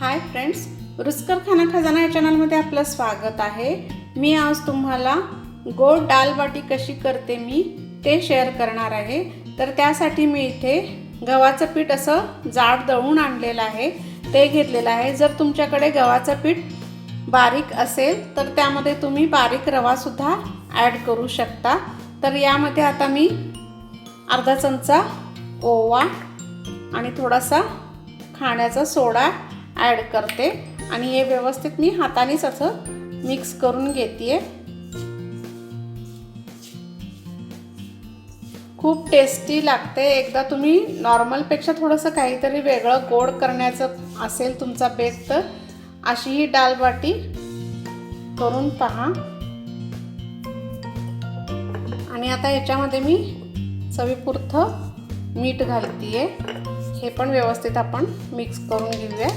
Hi friends, रुचकर खाना खजाना या चॅनलमध्ये आपलं स्वागत आहे। मी आज तुम्हाला गोड दाल बाटी कशी करते मी ते शेअर करणार आहे। तर त्यासाठी मी इथे गव्हाचं पीठ असं जाड दळून आणलेलं आहे, ते घेतलेलं आहे। जर तुमच्याकडे गव्हाचं पीठ बारीक असेल तर त्यामध्ये तुम्ही बारीक रवा सुद्धा ॲड करू शकता। तर यामध्ये आता मी अर्धा चमचा ओवा आणि थोडासा खाण्याचा सोडा ॲड करते आणि हे व्यवस्थित मी हातानेच असं मिक्स करून घेते। खूप टेस्टी लागते। एकदा तुम्ही नॉर्मलपेक्षा थोडंसं काहीतरी वेगळं गोड करण्याचं असेल तुमचा बेत तर अशी ही दाल बाटी करून पहा। आणि आता याच्यामध्ये मी चवीपुरतं मीठ घालतीये, हे पण व्यवस्थित आपण मिक्स करून घेऊया।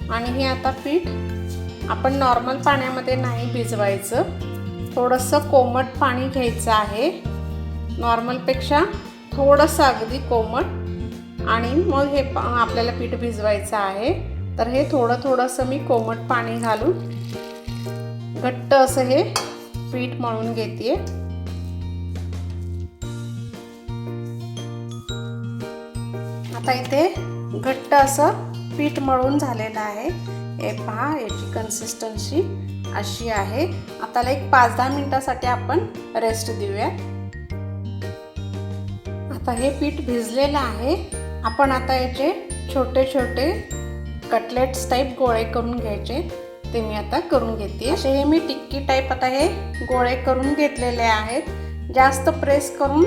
आणि हे आता पीठ आपण नॉर्मल पाण्यामध्ये नाही भिजवायचं, थोडंसं कोमट पाणी घ्यायचं आहे, नॉर्मलपेक्षा थोडंसं अगदी कोमट, आणि मग हे आपल्याला पीठ भिजवायचं आहे। तर हे थोडंसं मी कोमट पाणी घालून घट्ट असं हे पीठ मळून घेते। आता इथे घट्ट असं पीठ मळून झालेलं आहे, हे पहा याची कन्सिस्टन्सी अशी आहे। आता एक 5-10 मिनिटासाठी आपण रेस्ट देऊया। आता हे पीठ भिजलेलं आहे, आपण आता याचे छोटे छोटे कटलेट्स टाईप गोळे करून घ्यायचे, ते मी आता करून घेते। असे हे मी टिक्की टाईप आता हे गोळे करून घेतलेले आहेत। जास्त प्रेस करून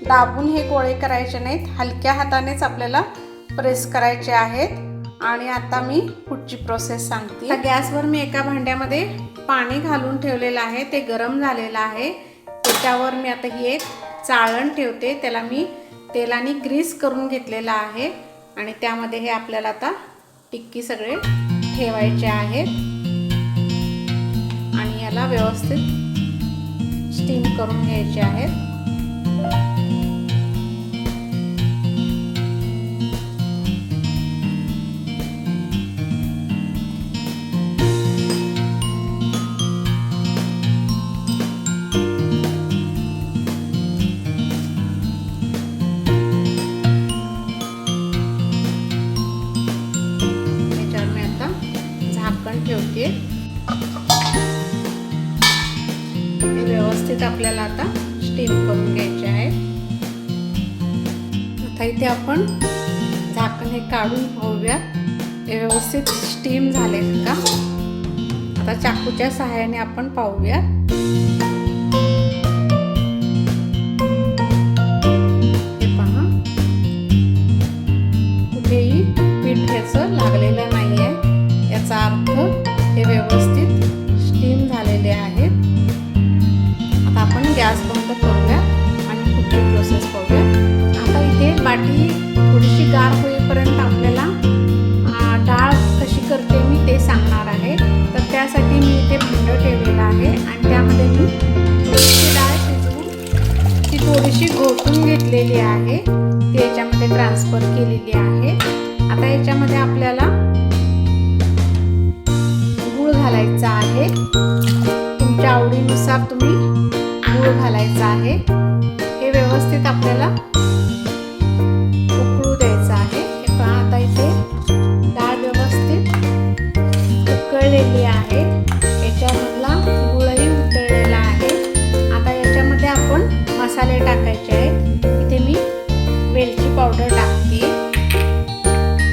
दाबून हे गोळे करायचे नाहीत, हलक्या हातानेच आपल्याला प्रेस करायचे आहेत। आणि आता मी पुढची प्रोसेस सांगते। आता गॅसवर मी एका भांड्यामध्ये पाणी घालून ठेवलेलं आहे, ते गरम झालेलं आहे। त्याच्यावर मी आता ही एक चाळण ठेवते, त्याला मी तेलाने ग्रीस करून घेतलेलं आहे। आणि त्यामध्ये हे आपल्याला आता टिक्की सगळे ठेवायचे आहेत आणि याला व्यवस्थित स्टीम करून घ्यायचे आहेत। ठेवते, हे व्यवस्थित आपल्याला आता स्टीम करून घ्यायचे आहे। आता इथे आपण झाकण हे काढून पाहूया, हे व्यवस्थित स्टीम झालेत का। आता चाकूच्या सहाय्याने आपण पाहूया। हे पहा, कुठेही पीठ ह्याचं लागलेलं नाहीये, याचा अर्थ हे व्यवस्थित स्टीम झालेले आहेत। आता आपण गॅस बंद करूया आणि पुढची प्रोसेस पाहूया। आता इथे बाटी थोडीशी गार होईपर्यंत आपल्याला डाळ कशी करते मी ते सांगणार आहे। तर त्यासाठी मी इथे भांडं ठेवलेलं आहे आणि त्यामध्ये मी थोडीशी डाळ शिजवून ती थोडीशी घोटून घेतलेली आहे, ती याच्यामध्ये ट्रान्सफर केलेली आहे। आता याच्यामध्ये आपल्याला घालायचा आहे, तुमच्या आवडीनुसार तुम्ही गूळ घालायचा आहे। हे व्यवस्थित आपल्याला उकळू द्यायचं आहे। हे पहा, आता इथे डाळ व्यवस्थित उकळलेली आहे, याच्यामधला गूळही उकळलेला आहे। आता याच्यामध्ये आपण मसाले टाकायचे आहेत। इथे मी वेलची पावडर टाकते,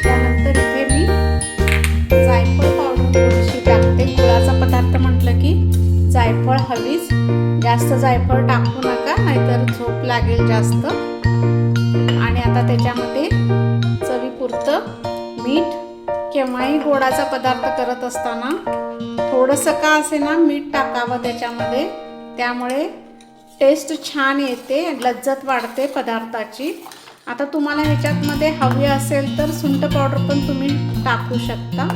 त्यानंतर इथे मी जायफळ पावडर थोडीशी टाकते। गुळाचा पदार्थ म्हटलं की जायफळ हवीच, जास्त जायफळ टाकू नका नाहीतर झोप लागेल जास्त। आणि आता त्याच्यामध्ये चवीपुरतं मीठ, केव्हाही गोडाचा पदार्थ करत असताना थोडंसं का असेना मीठ टाकावं त्याच्यामध्ये, त्यामुळे टेस्ट छान येते, लज्जत वाढते पदार्थाची। आता तुम्हाला ह्याच्यामध्ये हवी असेल तर सुंठ पावडर पण तुम्ही टाकू शकता,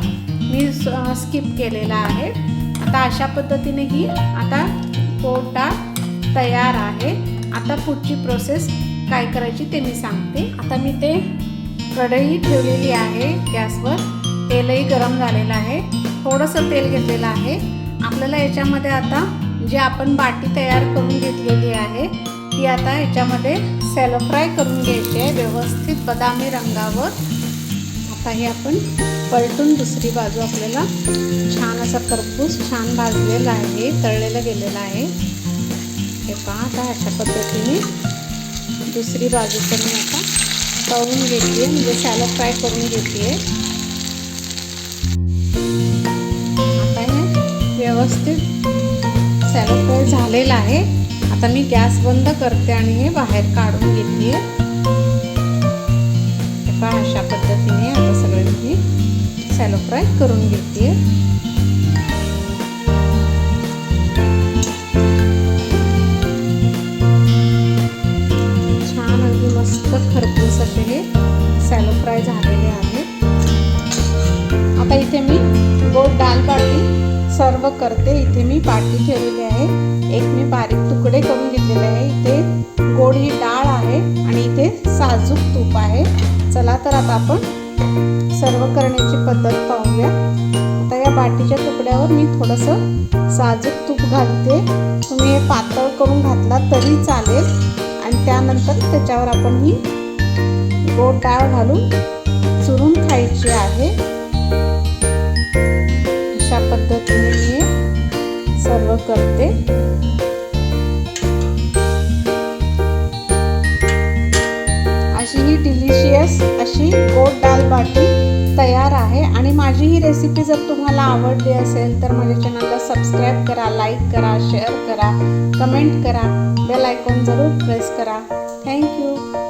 मी स्किप केलेला आहे। आता अशा पद्धतीने ही आता गोड डाळ तयार आहे। आता पुढची प्रोसेस काय करायची ते मी सांगते. आता मी ते कढई ठेवलेली आहे गॅसवर. तेलही गरम झालेलं आहे. थोडंसं तेल घेतलेलं आहे. आपल्याला याच्यामध्ये आता जी आपण बाटी तयार करून घेतलेली आहे ती आता याच्यामध्ये सॅलो फ्राय करून घ्यायची आहे व्यवस्थित बदामी रंगावर. आता हे आपण पलटून दुसरी बाजू आपल्याला छान असा खरपूस छान भाजलेला आहे, तळलेलं गेलेलं आहे. हे पहा आता अशा पद्धतीने दुसरी बाजू पण मी आता तळून घेते, म्हणजे सॅलो फ्राय करून घेते. आता हे व्यवस्थित सॅलो फ्राय झालेलं आहे. आता मी गॅस बंद करते आणि हे बाहेर काढून घेते. हे पहा अशा पद्धतीने आता सगळे मी सॅलो फ्राय करून घेते. छान अगदी मस्त खरपूस असे हे सॅलो फ्राय झालेले आहेत. आता इथे मी गोड दाल बाटी सर्व करते. इथे मी बाटी ठेवलेली आहे. एक मी बारीक तुकडे करून घेतलेले आहे. इथे गोड ही डाळ आहे आणि इथे साजूक तूप आहे. चला तर आता आपण सर्व करण्याची पद्धत पाहूया. आता या बाटीच्या तुकड्यावर मी थोडंसं साजूक तूप घालते. तुम्ही हे पातळ करून घातला तरी चालेल. आणि त्यानंतर त्याच्यावर आपण ही गोड डाळ घालून चुरून खायची आहे. अशा पद्धतीने मी सर्व करते. अशी ही डिलिशियस अशी गोड दाल बाटी तयार आहे. आणि माझी ही रेसिपी जर तुम्हाला आवडली असेल तर माझ्या चॅनलला सबस्क्राईब करा, लाईक करा, शेअर करा, कमेंट करा, बेल आयकॉन जरूर प्रेस करा. थँक्यू.